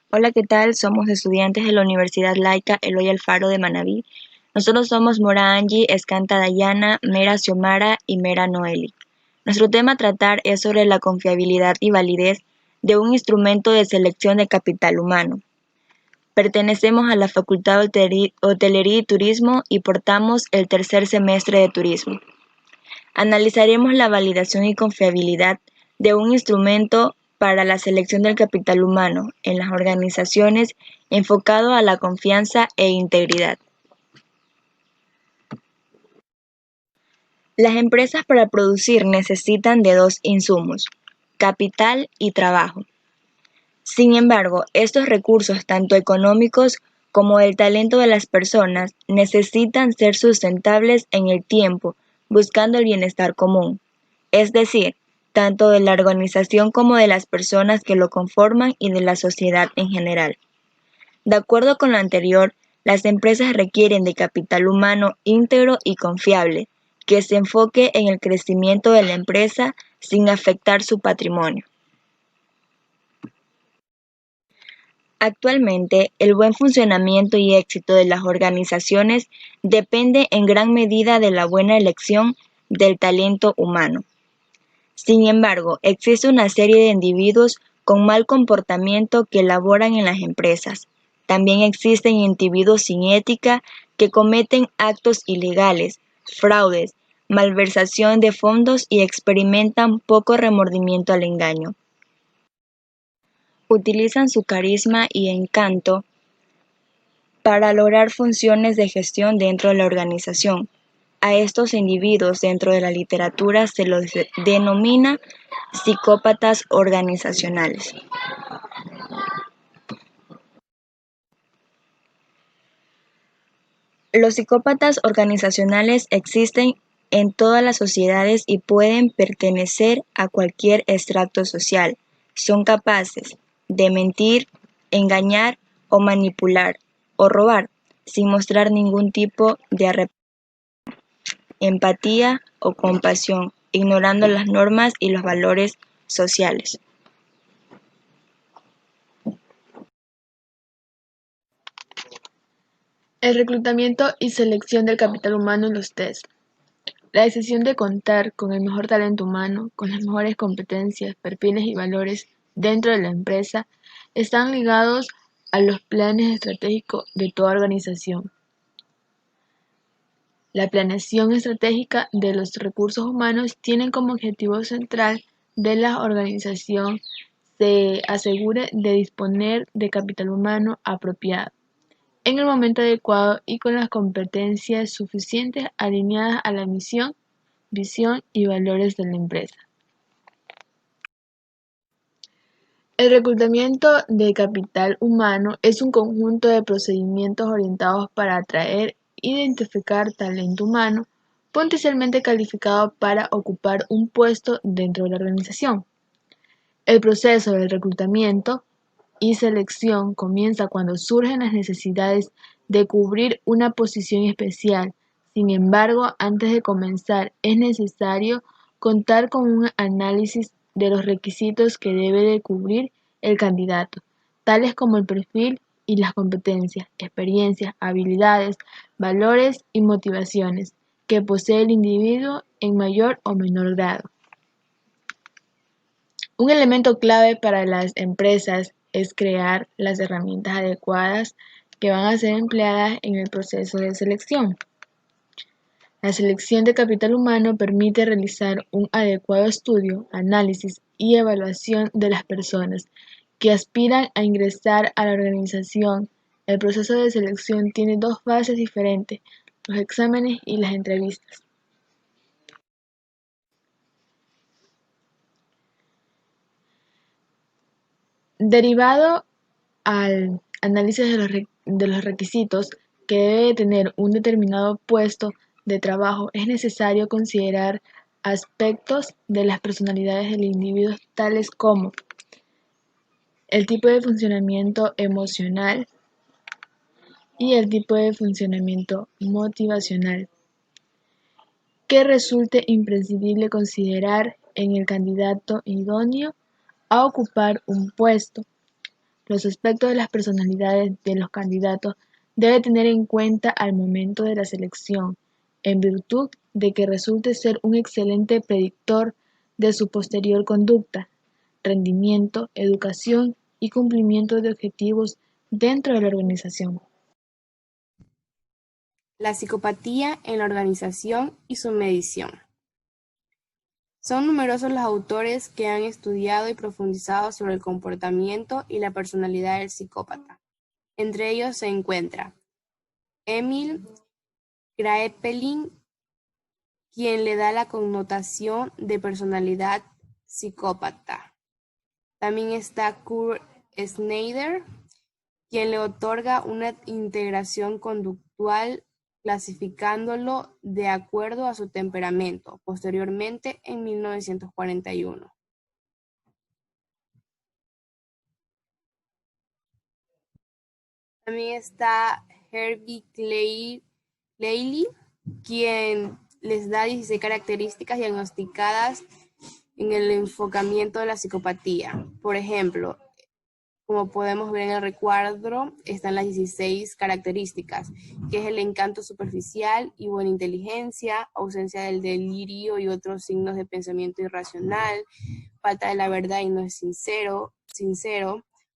Hola, ¿qué tal? Somos estudiantes de la Universidad Laica Eloy Alfaro de Manabí. Nosotros somos Mora Angie, Escanta Dayana, Mera Xiomara y Mera Noeli. Nuestro tema a tratar es sobre la confiabilidad y validez de un instrumento de selección de capital humano. Pertenecemos a la Facultad de Hotelería y Turismo y portamos el tercer semestre de Turismo. Analizaremos la validación y confiabilidad de un instrumento para la selección del capital humano en las organizaciones enfocado a la confianza e integridad. Las empresas para producir necesitan de dos insumos, capital y trabajo. Sin embargo, estos recursos, tanto económicos como el talento de las personas, necesitan ser sustentables en el tiempo, buscando el bienestar común, es decir, tanto de la organización como de las personas que lo conforman y de la sociedad en general. De acuerdo con lo anterior, las empresas requieren de capital humano íntegro y confiable, que se enfoque en el crecimiento de la empresa sin afectar su patrimonio. Actualmente, el buen funcionamiento y éxito de las organizaciones depende en gran medida de la buena elección del talento humano. Sin embargo, existe una serie de individuos con mal comportamiento que laboran en las empresas. También existen individuos sin ética que cometen actos ilegales, fraudes, malversación de fondos y experimentan poco remordimiento al engaño. Utilizan su carisma y encanto para lograr funciones de gestión dentro de la organización. A estos individuos dentro de la literatura se los denomina psicópatas organizacionales. Los psicópatas organizacionales existen en todas las sociedades y pueden pertenecer a cualquier estrato social. Son capaces de mentir, engañar o manipular o robar sin mostrar ningún tipo de empatía o compasión, ignorando las normas y los valores sociales. El reclutamiento y selección del capital humano en los test. La decisión de contar con el mejor talento humano, con las mejores competencias, perfiles y valores dentro de la empresa, están ligados a los planes estratégicos de toda organización. La planeación estratégica de los recursos humanos tiene como objetivo central de la organización se asegure de disponer de capital humano apropiado en el momento adecuado y con las competencias suficientes alineadas a la misión, visión y valores de la empresa. El reclutamiento de capital humano es un conjunto de procedimientos orientados para atraer e identificar talento humano potencialmente calificado para ocupar un puesto dentro de la organización. El proceso de reclutamiento y selección comienza cuando surgen las necesidades de cubrir una posición especial. Sin embargo, antes de comenzar es necesario contar con un análisis de los requisitos que debe de cubrir el candidato, tales como el perfil y las competencias, experiencias, habilidades, valores y motivaciones que posee el individuo en mayor o menor grado. Un elemento clave para las empresas es crear las herramientas adecuadas que van a ser empleadas en el proceso de selección. La selección de capital humano permite realizar un adecuado estudio, análisis y evaluación de las personas que aspiran a ingresar a la organización. El proceso de selección tiene dos fases diferentes, los exámenes y las entrevistas. Derivado al análisis de los requisitos que debe tener un determinado puesto de trabajo, es necesario considerar aspectos de las personalidades del individuo tales como el tipo de funcionamiento emocional y el tipo de funcionamiento motivacional, que resulte imprescindible considerar en el candidato idóneo a ocupar un puesto. los aspectos de las personalidades de los candidatos debe tener en cuenta al momento de la selección, en virtud de que resulte ser un excelente predictor de su posterior conducta, rendimiento, educación y cumplimiento de objetivos dentro de la organización. La psicopatía en la organización y su medición. Son numerosos los autores que han estudiado y profundizado sobre el comportamiento y la personalidad del psicópata. Entre ellos se encuentra Emil Kraepelin, quien le da la connotación de personalidad psicópata. También está Kurt Schneider, quien le otorga una integración conductual clasificándolo de acuerdo a su temperamento, posteriormente en 1941. También está Herbie Clayley, quien les da 16 características diagnosticadas en el enfocamiento de la psicopatía. Por ejemplo, como podemos ver en el recuadro, están las 16 características, que es el encanto superficial y buena inteligencia, ausencia del delirio y otros signos de pensamiento irracional, falta de la verdad y no es sincero,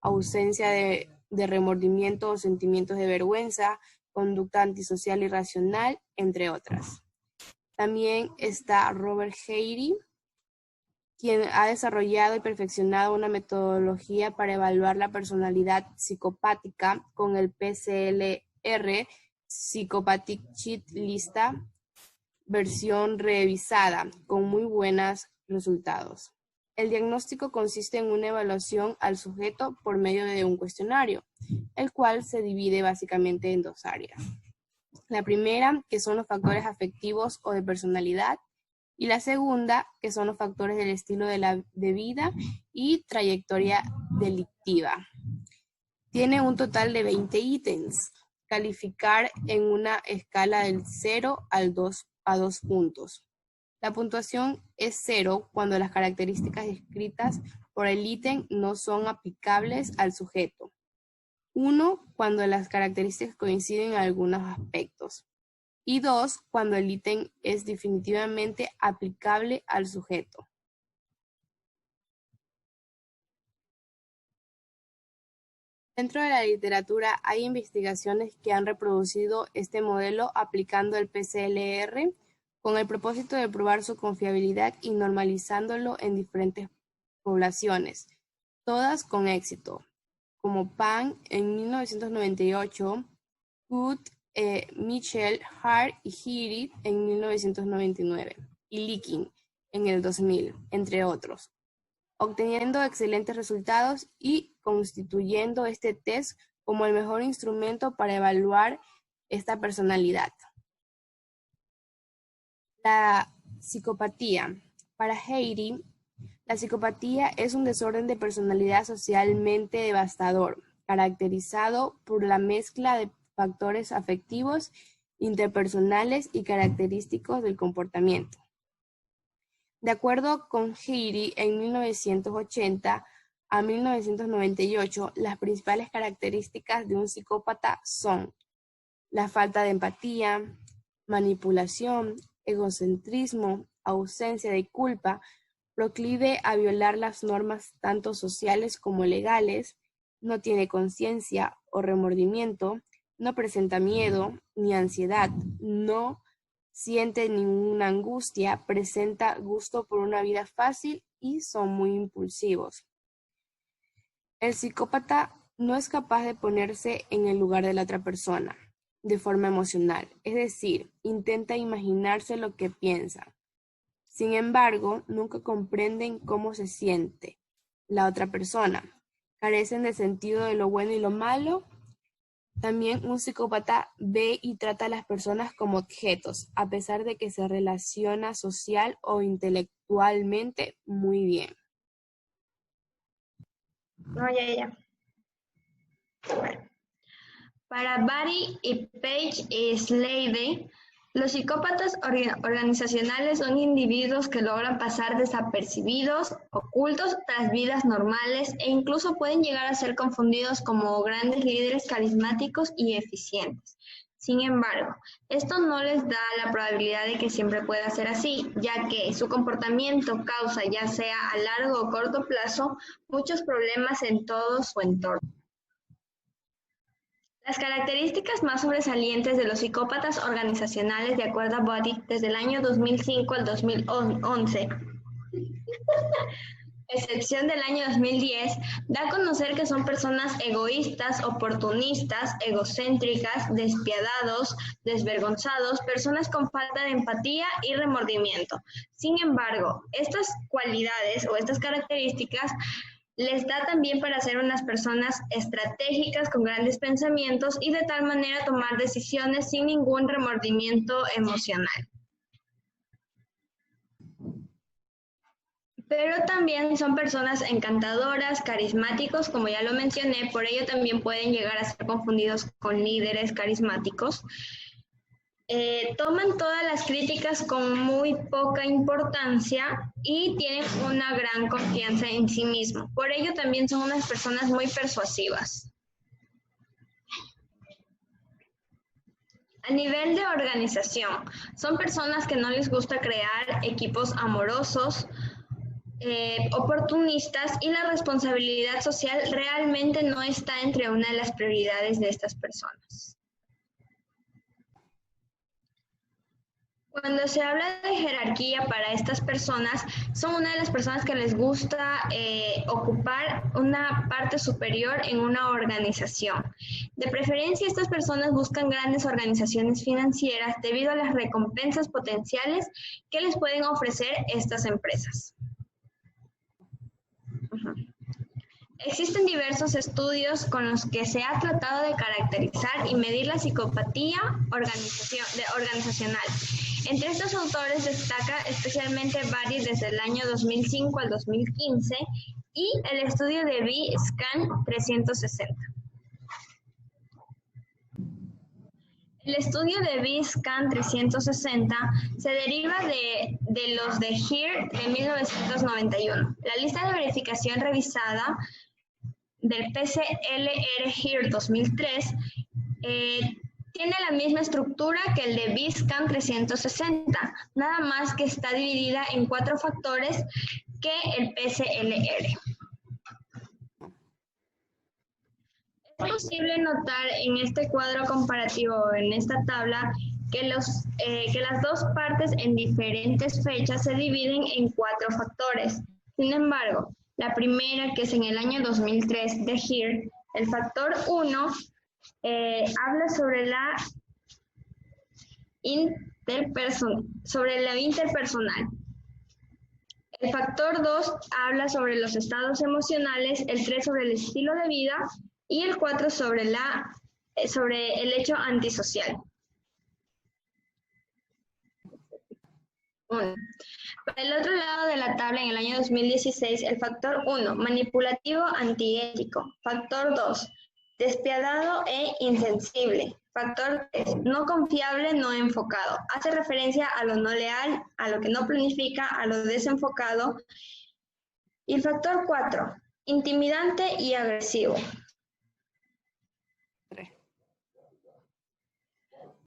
ausencia de remordimiento o sentimientos de vergüenza, conducta antisocial irracional, entre otras. También está Robert Hardy, quien ha desarrollado y perfeccionado una metodología para evaluar la personalidad psicopática con el PCLR Psychopathic Cheat Lista, versión revisada, con muy buenos resultados. El diagnóstico consiste en una evaluación al sujeto por medio de un cuestionario, el cual se divide básicamente en dos áreas. La primera, que son los factores afectivos o de personalidad, y la segunda, que son los factores del estilo de vida y trayectoria delictiva. Tiene un total de 20 ítems. Calificar en una escala del 0 al 2 a 2 puntos. La puntuación es 0 cuando las características descritas por el ítem no son aplicables al sujeto. 1 cuando las características coinciden en algunos aspectos. Y 2 cuando el ítem es definitivamente aplicable al sujeto. Dentro de la literatura hay investigaciones que han reproducido este modelo aplicando el PCLR con el propósito de probar su confiabilidad y normalizándolo en diferentes poblaciones, todas con éxito, como Pan en 1998, Good, Mitchell, Hart y Healy en 1999 y Likin en el 2000, entre otros, obteniendo excelentes resultados y constituyendo este test como el mejor instrumento para evaluar esta personalidad. La psicopatía. Para Heidi, la psicopatía es un desorden de personalidad socialmente devastador, caracterizado por la mezcla de factores afectivos, interpersonales y característicos del comportamiento. De acuerdo con Heidi, en 1980 a 1998, las principales características de un psicópata son la falta de empatía, manipulación, egocentrismo, ausencia de culpa, proclive a violar las normas tanto sociales como legales, no tiene conciencia o remordimiento, no presenta miedo ni ansiedad, no siente ninguna angustia, presenta gusto por una vida fácil y son muy impulsivos. El psicópata no es capaz de ponerse en el lugar de la otra persona de forma emocional, es decir, intenta imaginarse lo que piensa. Sin embargo, nunca comprenden cómo se siente la otra persona. Carecen de sentido de lo bueno y lo malo. También un psicópata ve y trata a las personas como objetos, a pesar de que se relaciona social o intelectualmente muy bien. No, ya. Bueno. Para Barry y Paige Slade, Los psicópatas organizacionales son individuos que logran pasar desapercibidos, ocultos tras vidas normales e incluso pueden llegar a ser confundidos como grandes líderes carismáticos y eficientes. Sin embargo, esto no les da la probabilidad de que siempre pueda ser así, ya que su comportamiento causa, ya sea a largo o corto plazo, muchos problemas en todo su entorno. Las características más sobresalientes de los psicópatas organizacionales, de acuerdo a Body, desde el año 2005 al 2011, excepción del año 2010, da a conocer que son personas egoístas, oportunistas, egocéntricas, despiadados, desvergonzados, personas con falta de empatía y remordimiento. Sin embargo, estas cualidades o estas características les da también para ser unas personas estratégicas con grandes pensamientos y de tal manera tomar decisiones sin ningún remordimiento emocional. Pero también son personas encantadoras, carismáticos, como ya lo mencioné, por ello también pueden llegar a ser confundidos con líderes carismáticos. Toman todas las críticas con muy poca importancia y tienen una gran confianza en sí mismos. Por ello también son unas personas muy persuasivas. A nivel de organización, son personas que no les gusta crear equipos amorosos, oportunistas, y la responsabilidad social realmente no está entre una de las prioridades de estas personas. Cuando se habla de jerarquía para estas personas, son una de las personas que les gusta ocupar una parte superior en una organización. De preferencia, estas personas buscan grandes organizaciones financieras debido a las recompensas potenciales que les pueden ofrecer estas empresas. Existen diversos estudios con los que se ha tratado de caracterizar y medir la psicopatía organizacional. Entre estos autores destaca especialmente Body desde el año 2005 al 2015 y el estudio de B-Scan 360. El estudio de B-Scan 360 se deriva de los de HERE de 1991. La lista de verificación revisada del PCLR-HERE 2003 tiene la misma estructura que el de B-Scan 360, nada más que está dividida en 4 factores que el PCLR. Es posible notar en este cuadro comparativo, en esta tabla, que las dos partes en diferentes fechas se dividen en 4 factores. Sin embargo, la primera, que es en el año 2003 de HERE, el factor 1, habla sobre la interpersonal. El factor 2 habla sobre los estados emocionales, el 3 sobre el estilo de vida y el 4 sobre el hecho antisocial. Para el otro lado de la tabla, en el año 2016, el factor 1, manipulativo antiético. Factor 2, despiadado e insensible. Factor 3, no confiable, no enfocado. Hace referencia a lo no leal, a lo que no planifica, a lo desenfocado. Y el factor 4, intimidante y agresivo.